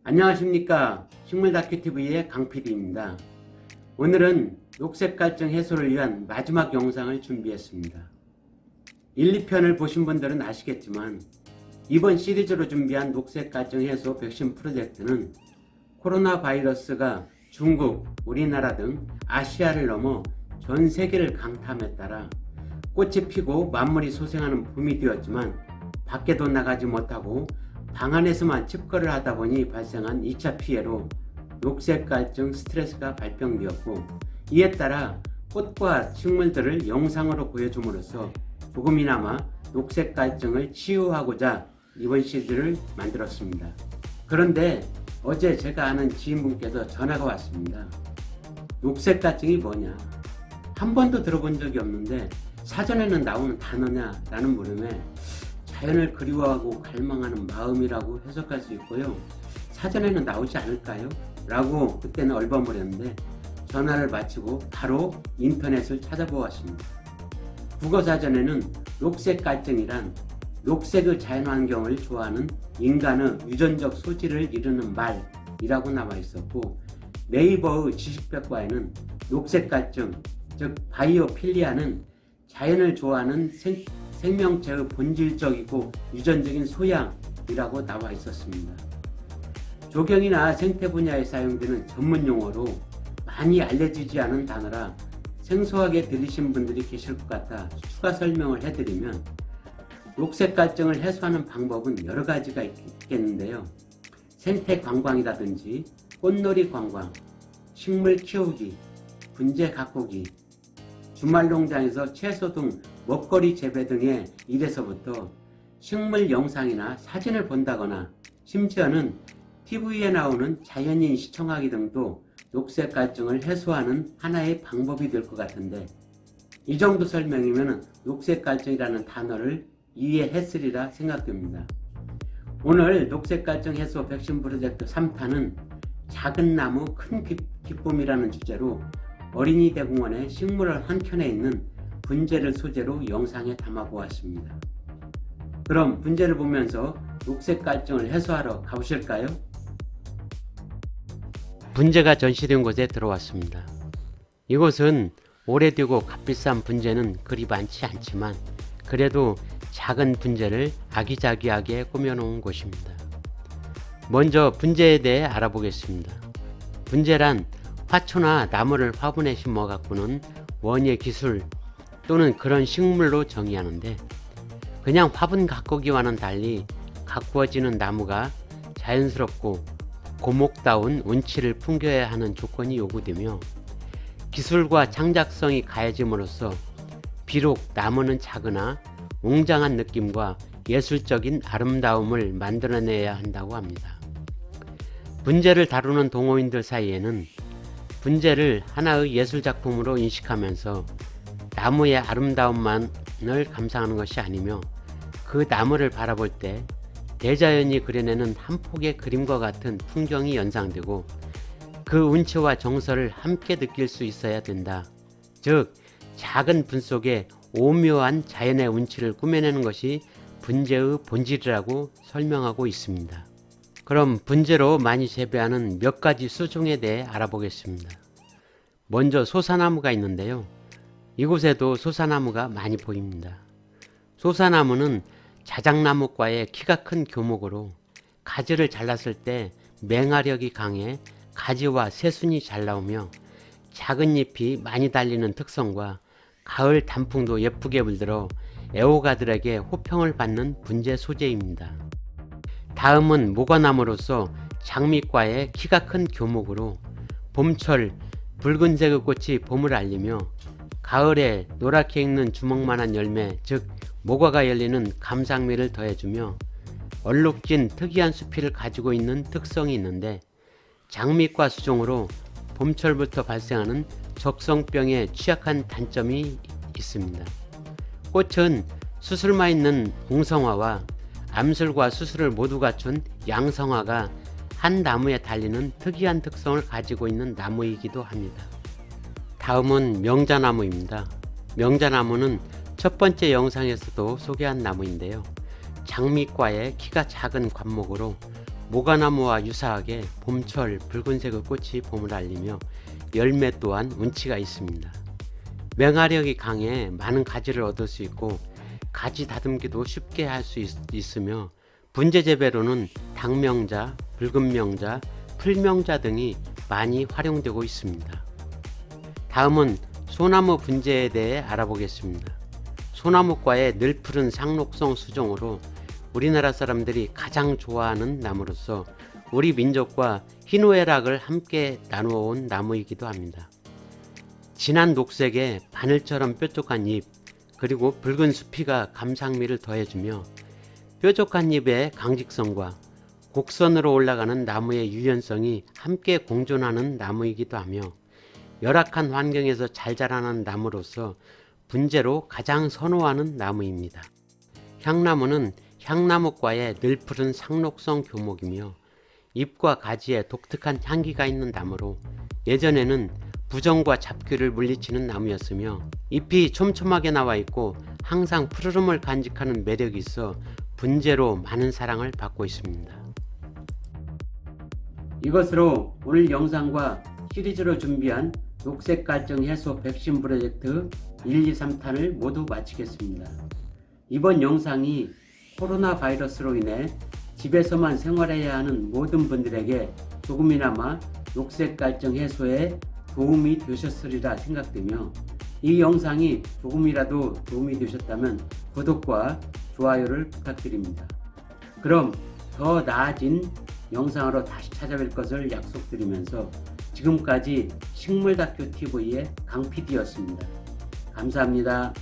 안녕하십니까. 식물다큐TV의 강PD입니다. 오늘은 녹색 갈증 해소를 위한 마지막 영상을 준비했습니다. 1, 2편을 보신 분들은 아시겠지만 이번 시리즈로 준비한 녹색 갈증 해소 백신 프로젝트는 코로나 바이러스가 중국, 우리나라 등 아시아를 넘어 전 세계를 강타함에 따라 꽃이 피고 만물이 소생하는 봄이 되었지만 밖에도 나가지 못하고 방 안에서만 칩거를 하다 보니 발생한 2차 피해로 녹색 갈증 스트레스가 발병되었고, 이에 따라 꽃과 식물들을 영상으로 보여줌으로써 조금이나마 녹색 갈증을 치유하고자 이번 시리즈를 만들었습니다. 그런데 어제 제가 아는 지인분께서 전화가 왔습니다. 녹색 갈증이 뭐냐? 한 번도 들어본 적이 없는데 사전에는 나오는 단어냐? 라는 물음에 자연을 그리워하고 갈망하는 마음이라고 해석할 수 있고요. 사전에는 나오지 않을까요? 라고 그때는 얼버무렸는데 전화를 마치고 바로 인터넷을 찾아보았습니다. 국어사전에는 녹색 갈증이란 녹색의 자연환경을 좋아하는 인간의 유전적 소질을 이루는 말이라고 나와 있었고, 네이버의 지식백과에는 녹색 갈증, 즉 바이오필리아는 자연을 좋아하는 생명체의 본질적이고 유전적인 소양이라고 나와 있었습니다. 조경이나 생태 분야에 사용되는 전문 용어로 많이 알려지지 않은 단어라 생소하게 들리신 분들이 계실 것 같아 추가 설명을 해드리면, 녹색 갈증을 해소하는 방법은 여러 가지가 있겠는데요. 생태 관광이라든지 꽃놀이 관광, 식물 키우기, 분재 가꾸기, 주말 농장에서 채소 등 먹거리 재배 등의 일에서부터 식물 영상이나 사진을 본다거나 심지어는 TV에 나오는 자연인 시청하기 등도 녹색 갈증을 해소하는 하나의 방법이 될 것 같은데, 이 정도 설명이면 녹색 갈증이라는 단어를 이해했으리라 생각됩니다. 오늘 녹색 갈증 해소 백신 프로젝트 3탄은 작은 나무 큰 기쁨이라는 주제로 어린이 대공원의 식물원 한켠에 있는 분재를 소재로 영상에 담아보았습니다. 그럼 분재를 보면서 녹색 갈증을 해소하러 가보실까요? 분재가 전시된 곳에 들어왔습니다. 이곳은 오래되고 값비싼 분재는 그리 많지 않지만 그래도 작은 분재를 아기자기하게 꾸며놓은 곳입니다. 먼저 분재에 대해 알아보겠습니다. 분재란 화초나 나무를 화분에 심어 가꾸는 원예 기술 또는 그런 식물로 정의하는데, 그냥 화분 가꾸기와는 달리 가꾸어지는 나무가 자연스럽고 고목다운 운치를 풍겨야 하는 조건이 요구되며, 기술과 창작성이 가해짐으로써 비록 나무는 작으나 웅장한 느낌과 예술적인 아름다움을 만들어내야 한다고 합니다. 분재를 다루는 동호인들 사이에는 분재를 하나의 예술작품으로 인식하면서 나무의 아름다움만을 감상하는 것이 아니며, 그 나무를 바라볼 때 대자연이 그려내는 한 폭의 그림과 같은 풍경이 연상되고 그 운치와 정서를 함께 느낄 수 있어야 된다. 즉, 작은 분 속에 오묘한 자연의 운치를 꾸며내는 것이 분재의 본질이라고 설명하고 있습니다. 그럼 분재로 많이 재배하는 몇 가지 수종에 대해 알아보겠습니다. 먼저 소사나무가 있는데요. 이곳에도 소사나무가 많이 보입니다. 소사나무는 자작나무과의 키가 큰 교목으로 가지를 잘랐을 때 맹화력이 강해 가지와 새순이 잘 나오며 작은 잎이 많이 달리는 특성과 가을 단풍도 예쁘게 물들어 애호가들에게 호평을 받는 분재 소재입니다. 다음은 모과나무로서 장미과의 키가 큰 교목으로 봄철 붉은색의 꽃이 봄을 알리며 가을에 노랗게 익는 주먹만한 열매, 즉 모과가 열리는 감상미를 더해주며 얼룩진 특이한 수피를 가지고 있는 특성이 있는데, 장미과 수종으로 봄철부터 발생하는 적성병에 취약한 단점이 있습니다. 꽃은 수술만 있는 웅성화와 암술과 수술을 모두 갖춘 양성화가 한 나무에 달리는 특이한 특성을 가지고 있는 나무이기도 합니다. 다음은 명자나무입니다. 명자나무는 첫 번째 영상에서도 소개한 나무인데요. 장미과의 키가 작은 관목으로 모가나무와 유사하게 봄철 붉은색의 꽃이 봄을 알리며 열매 또한 운치가 있습니다. 맹화력이 강해 많은 가지를 얻을 수 있고 가지 다듬기도 쉽게 할 수 있으며 분재 재배로는 당명자, 붉은명자, 풀명자 등이 많이 활용되고 있습니다. 다음은 소나무 분재에 대해 알아보겠습니다. 소나무과의 늘푸른 상록성 수종으로 우리나라 사람들이 가장 좋아하는 나무로서 우리 민족과 희노애락을 함께 나누어온 나무이기도 합니다. 진한 녹색에 바늘처럼 뾰족한 잎, 그리고 붉은 수피가 감상미를 더해주며 뾰족한 잎의 강직성과 곡선으로 올라가는 나무의 유연성이 함께 공존하는 나무이기도 하며 열악한 환경에서 잘 자라는 나무로서 분재로 가장 선호하는 나무입니다. 향나무는 향나무과의 늘푸른 상록성 교목이며 잎과 가지에 독특한 향기가 있는 나무로 예전에는 부정과 잡귀를 물리치는 나무였으며 잎이 촘촘하게 나와 있고 항상 푸르름을 간직하는 매력이 있어 분재로 많은 사랑을 받고 있습니다. 이것으로 오늘 영상과 시리즈로 준비한 녹색 갈증 해소 백신 프로젝트 1, 2, 3탄을 모두 마치겠습니다. 이번 영상이 코로나 바이러스로 인해 집에서만 생활해야 하는 모든 분들에게 조금이나마 녹색 갈증 해소에 도움이 되셨으리라 생각되며 이 영상이 조금이라도 도움이 되셨다면 구독과 좋아요를 부탁드립니다. 그럼 더 나아진 영상으로 다시 찾아뵐 것을 약속드리면서 지금까지 식물다큐TV의 강PD였습니다. 감사합니다.